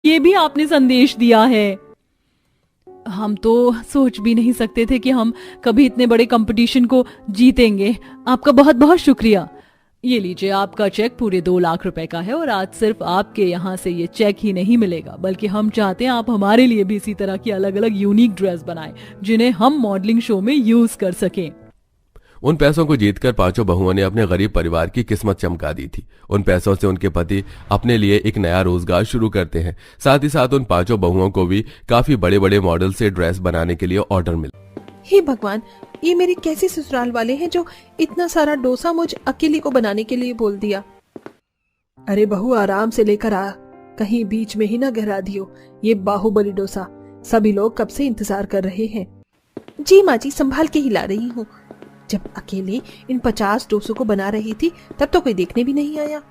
ये भी आपने संदेश दिया है। हम तो सोच भी नहीं सकते थे कि हम कभी इतने बड़े कंपटीशन को जीतेंगे। आपका बहुत बहुत शुक्रिया। ये लीजिए, आपका चेक पूरे 2 लाख रुपए का है और आज सिर्फ आपके यहाँ से ये चेक ही नहीं मिलेगा, बल्कि हम चाहते हैं आप हमारे लिए भी इसी तरह की अलग अलग यूनिक ड्रेस बनाएं जिन्हें हम मॉडलिंग शो में यूज कर सकें। उन पैसों को जीतकर पांचों बहुओं ने अपने गरीब परिवार की किस्मत चमका दी थी। उन पैसों से उनके पति अपने लिए एक नया रोजगार शुरू करते हैं। साथ ही साथ उन पांचों बहुओं को भी काफी बड़े बड़े मॉडल से ड्रेस बनाने के लिए ऑर्डर मिले। हे भगवान, ये मेरे कैसे ससुराल वाले हैं जो इतना सारा डोसा मुझ अकेली को बनाने के लिए बोल दिया। अरे बहू, आराम से लेकर आ, कहीं बीच में ही ना गिरा दियो ये बाहुबली डोसा। सभी लोग कब से इंतजार कर रहे हैं। जी माँ जी, संभाल के हिला रही हूँ। जब अकेले इन 50 डोसों को बना रही थी तब तो कोई देखने भी नहीं आया।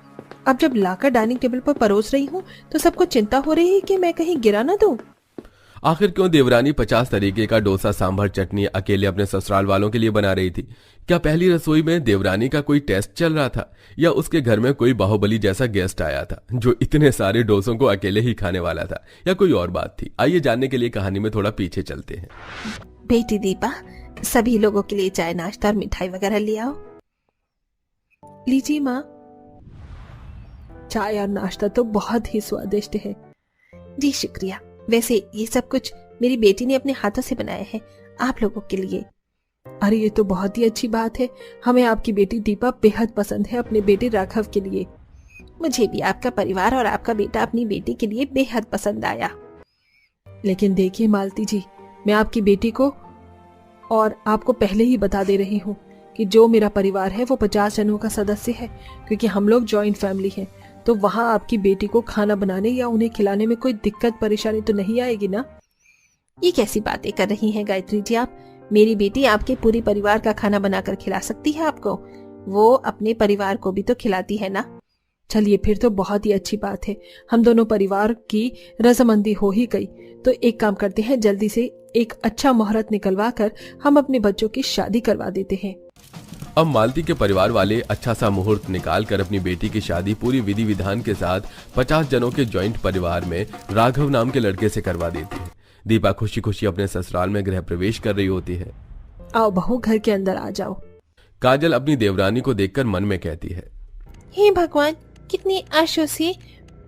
अब जब लाकर डाइनिंग टेबल पर परोस रही हूँ तो सबको चिंता हो रही है कि मैं कहीं गिरा ना दूं। आखिर क्यों देवरानी 50 तरीके का डोसा सांभर चटनी अकेले अपने ससुराल वालों के लिए बना रही थी? क्या पहली रसोई में देवरानी का कोई टेस्ट चल रहा था, या उसके घर में कोई बाहुबली जैसा गेस्ट आया था जो इतने सारे डोसों को अकेले ही खाने वाला था, या कोई और बात थी? आइए जानने के लिए कहानी में थोड़ा पीछे चलते हैं। बेटी दीपा, सभी लोगों के लिए चाय नाश्ता और मिठाई वगैरह ले आओ। लीजिए माँ। चाय और नाश्ता तो बहुत ही स्वादिष्ट है। जी शुक्रिया। वैसे ये सब कुछ मेरी बेटी ने अपने हाथों से बनाया है, आप लोगों के लिए। अरे ये तो बहुत ही अच्छी बात है। हमें आपकी बेटी दीपा बेहद पसंद है अपने बेटे राघव के लिए। मुझे भी आपका परिवार और आपका बेटा अपनी बेटी के लिए बेहद पसंद आया। लेकिन देखिए मालती जी, मैं आपकी बेटी को और आपको पहले ही बता दे रही हूँ कि जो मेरा परिवार है वो 50 जनों का सदस्य है, क्योंकि हम लोग जॉइंट फैमिली हैं। तो वहाँ आपकी बेटी को खाना बनाने या उन्हें खिलाने में कोई दिक्कत परेशानी तो नहीं आएगी ना? ये कैसी बातें कर रही हैं गायत्री जी आप? मेरी बेटी आपके पूरे परिवार का खाना बनाकर खिला सकती है आपको। वो अपने परिवार को भी तो खिलाती है ना। चलिए फिर तो बहुत ही अच्छी बात है। हम दोनों परिवार की रजामंदी हो ही गई। तो एक काम करते हैं, जल्दी से एक अच्छा मुहूर्त निकलवा कर हम अपने बच्चों की शादी करवा देते हैं। अब मालती के परिवार वाले अच्छा सा मुहूर्त निकाल कर अपनी बेटी की शादी पूरी विधि विधान के साथ 50 जनों के जॉइंट परिवार में राघव नाम के लड़के से करवा देती है। दीपा खुशी खुशी अपने ससुराल में गृह प्रवेश कर रही होती है। आओ बहू, घर के अंदर आ जाओ। काजल अपनी देवरानी को देखकर मन में कहती है, हे भगवान, कितनी आशा से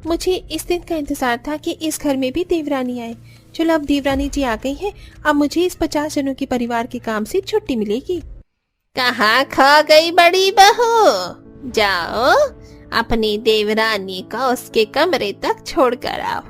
मुझे इस दिन का इंतजार था कि इस घर में भी देवरानी आए। चलो अब देवरानी जी आ गई हैं, अब मुझे इस 50 जनों के परिवार के काम से छुट्टी मिलेगी। कहाँ खा गई बड़ी बहू? जाओ अपनी देवरानी को उसके कमरे तक छोड़ कर आओ।